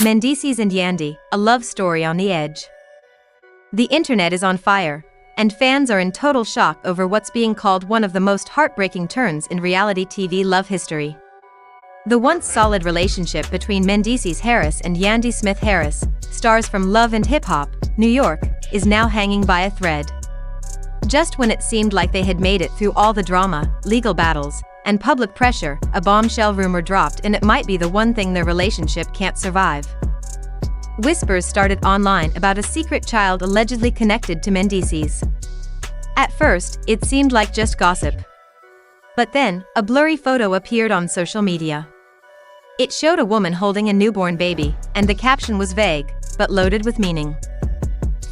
Mendeecees and Yandy, a love story on the edge. The internet is on fire, and fans are in total shock over what's being called one of the most heartbreaking turns in reality TV love history. The once solid relationship between Mendeecees Harris and Yandy Smith Harris, stars from Love and Hip Hop, New York, is now hanging by a thread. Just when it seemed like they had made it through all the drama, legal battles, and public pressure, a bombshell rumor dropped, and it might be the one thing their relationship can't survive. Whispers started online about a secret child allegedly connected to Mendeecees. At first, it seemed like just gossip. But then, a blurry photo appeared on social media. It showed a woman holding a newborn baby, and the caption was vague, but loaded with meaning.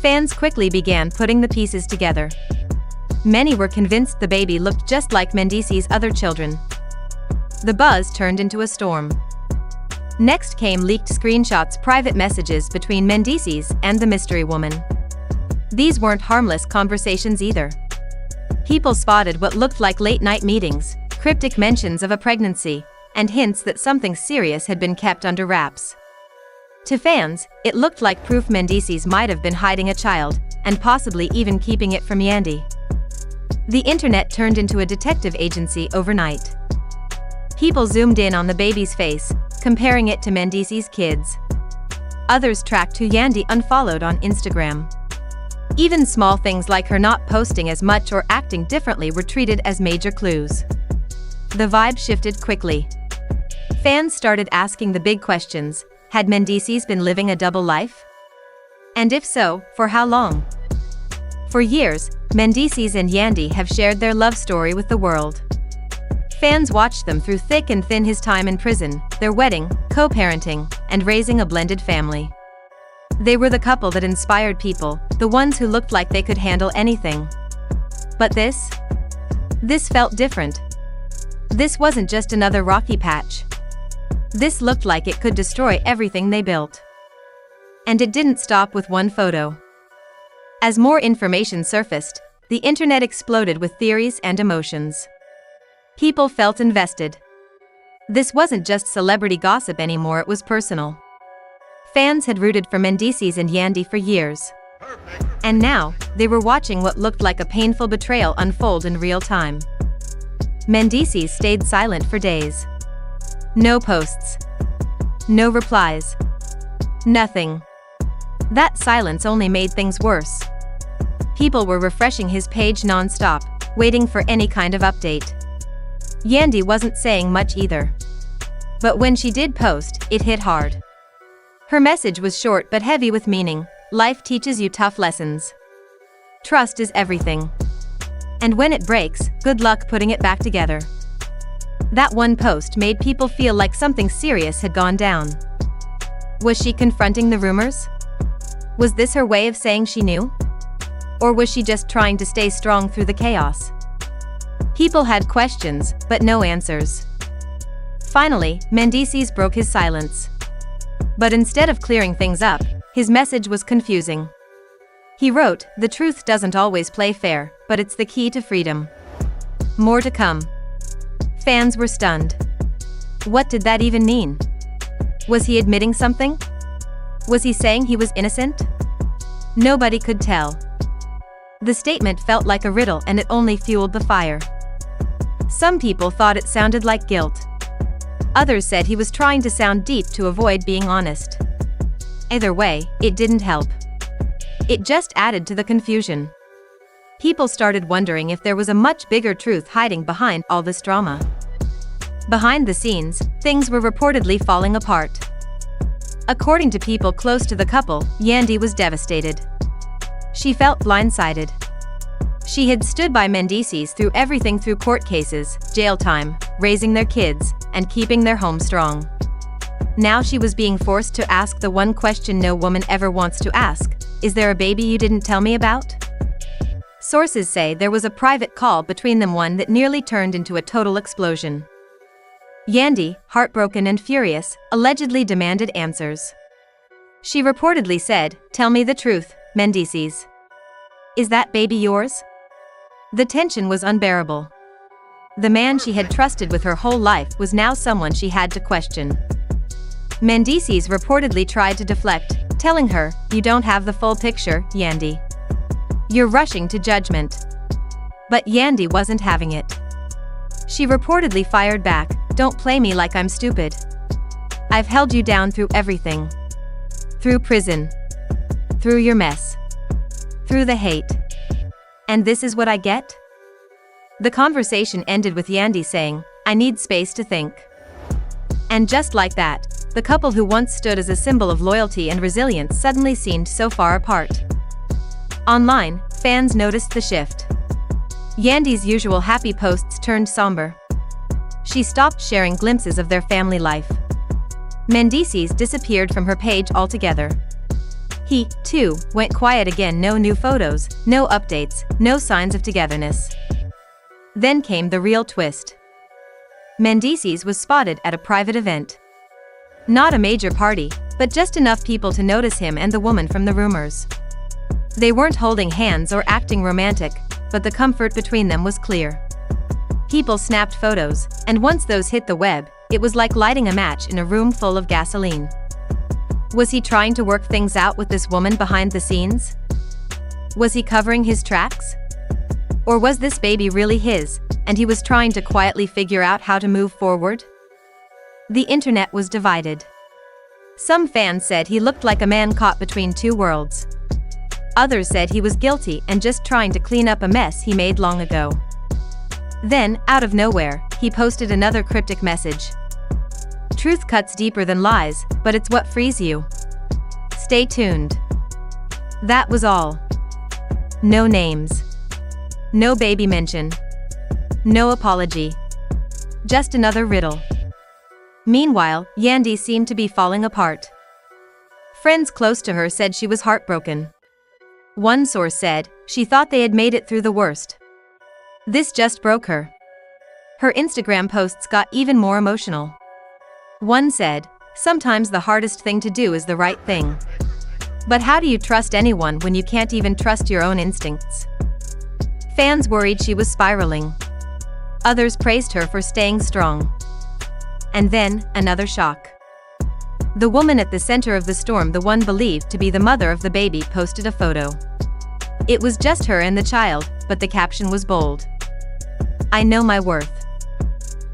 Fans quickly began putting the pieces together. Many were convinced the baby looked just like Mendeecees' other children. The buzz turned into a storm. Next came leaked screenshots, private messages between Mendeecees and the mystery woman. These weren't harmless conversations either. People spotted what looked like late-night meetings, cryptic mentions of a pregnancy, and hints that something serious had been kept under wraps. To fans, it looked like proof Mendeecees might have been hiding a child, and possibly even keeping it from Yandy. The internet turned into a detective agency overnight. People zoomed in on the baby's face, comparing it to Mendeecees' kids. Others tracked who Yandy unfollowed on Instagram. Even small things like her not posting as much or acting differently were treated as major clues. The vibe shifted quickly. Fans started asking the big questions. Had Mendeecees been living a double life? And if so, for how long? For years, Mendeecees and Yandy have shared their love story with the world. Fans watched them through thick and thin: his time in prison, their wedding, co-parenting, and raising a blended family. They were the couple that inspired people, the ones who looked like they could handle anything. But this felt different. This wasn't just another rocky patch. This looked like it could destroy everything they built. And it didn't stop with one photo. As more information surfaced, the internet exploded with theories and emotions. People felt invested. This wasn't just celebrity gossip anymore, it was personal. Fans had rooted for Mendeecees and Yandy for years. And now, they were watching what looked like a painful betrayal unfold in real time. Mendeecees stayed silent for days. No posts. No replies. Nothing. That silence only made things worse. People were refreshing his page non-stop, waiting for any kind of update. Yandy wasn't saying much either. But when she did post, it hit hard. Her message was short but heavy with meaning. Life teaches you tough lessons. Trust is everything. And when it breaks, good luck putting it back together. That one post made people feel like something serious had gone down. Was she confronting the rumors? Was this her way of saying she knew? Or was she just trying to stay strong through the chaos? People had questions, but no answers. Finally, Mendeecees broke his silence. But instead of clearing things up, his message was confusing. He wrote, "The truth doesn't always play fair, but it's the key to freedom." More to come. Fans were stunned. What did that even mean? Was he admitting something? Was he saying he was innocent? Nobody could tell. The statement felt like a riddle, and it only fueled the fire. Some people thought it sounded like guilt. Others said he was trying to sound deep to avoid being honest. Either way, it didn't help. It just added to the confusion. People started wondering if there was a much bigger truth hiding behind all this drama. Behind the scenes, things were reportedly falling apart. According to people close to the couple, Yandy was devastated. She felt blindsided. She had stood by Mendeecees through everything, through court cases, jail time, raising their kids, and keeping their home strong. Now she was being forced to ask the one question no woman ever wants to ask: is there a baby you didn't tell me about? Sources say there was a private call between them, one that nearly turned into a total explosion. Yandy, heartbroken and furious, allegedly demanded answers. She reportedly said, "Tell me the truth, Mendeecees. Is that baby yours?" The tension was unbearable. The man she had trusted with her whole life was now someone she had to question. Mendeecees reportedly tried to deflect, telling her, "You don't have the full picture, Yandy. You're rushing to judgment." But Yandy wasn't having it. She reportedly fired back, "Don't play me like I'm stupid. I've held you down through everything. Through prison. Through your mess. Through the hate. And this is what I get?" The conversation ended with Yandy saying, "I need space to think." And just like that, the couple who once stood as a symbol of loyalty and resilience suddenly seemed so far apart. Online, fans noticed the shift. Yandy's usual happy posts turned somber. She stopped sharing glimpses of their family life. Mendeecees disappeared from her page altogether. He, too, went quiet again. No new photos, no updates, no signs of togetherness. Then came the real twist. Mendeecees was spotted at a private event. Not a major party, but just enough people to notice him and the woman from the rumors. They weren't holding hands or acting romantic, but the comfort between them was clear. People snapped photos, and once those hit the web, it was like lighting a match in a room full of gasoline. Was he trying to work things out with this woman behind the scenes? Was he covering his tracks? Or was this baby really his, and he was trying to quietly figure out how to move forward? The internet was divided. Some fans said he looked like a man caught between two worlds. Others said he was guilty and just trying to clean up a mess he made long ago. Then, out of nowhere, he posted another cryptic message. "Truth cuts deeper than lies, but it's what frees you. Stay tuned." That was all. No names. No baby mention. No apology. Just another riddle. Meanwhile, Yandy seemed to be falling apart. Friends close to her said she was heartbroken. One source said, she thought they had made it through the worst. This just broke her. Her Instagram posts got even more emotional. One said, "Sometimes the hardest thing to do is the right thing. But how do you trust anyone when you can't even trust your own instincts?" Fans worried she was spiraling. Others praised her for staying strong. And then, another shock. The woman at the center of the storm, the one believed to be the mother of the baby, posted a photo. It was just her and the child, but the caption was bold. "I know my worth.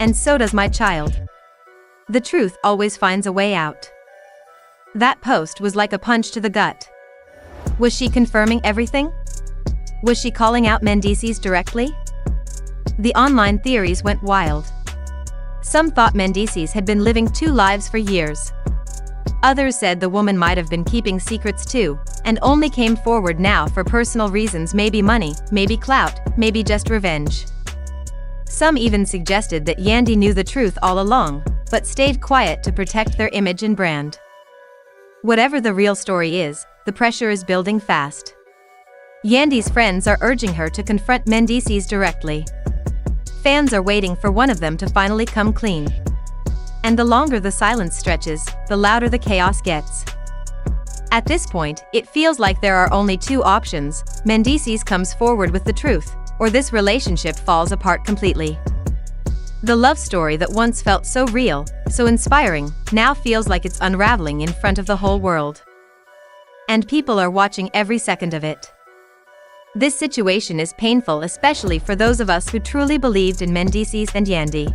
And so does my child. The truth always finds a way out." That post was like a punch to the gut. Was she confirming everything? Was she calling out Mendeecees directly? The online theories went wild. Some thought Mendeecees had been living two lives for years. Others said the woman might have been keeping secrets too, and only came forward now for personal reasons, maybe money, maybe clout, maybe just revenge. Some even suggested that Yandy knew the truth all along, but stayed quiet to protect their image and brand. Whatever the real story is, the pressure is building fast. Yandy's friends are urging her to confront Mendeecees directly. Fans are waiting for one of them to finally come clean. And the longer the silence stretches, the louder the chaos gets. At this point, it feels like there are only two options: Mendeecees comes forward with the truth, or this relationship falls apart completely. The love story that once felt so real, so inspiring, now feels like it's unraveling in front of the whole world. And people are watching every second of it. This situation is painful, especially for those of us who truly believed in Mendeecees and Yandy.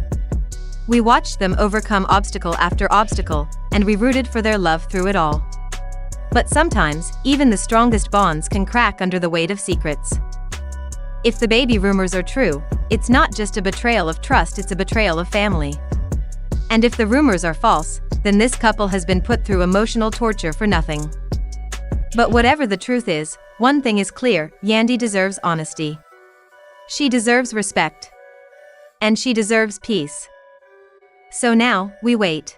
We watched them overcome obstacle after obstacle, and we rooted for their love through it all. But sometimes, even the strongest bonds can crack under the weight of secrets. If the baby rumors are true, it's not just a betrayal of trust, it's a betrayal of family. And if the rumors are false, then this couple has been put through emotional torture for nothing. But whatever the truth is, one thing is clear: Yandy deserves honesty. She deserves respect. And she deserves peace. So now, we wait.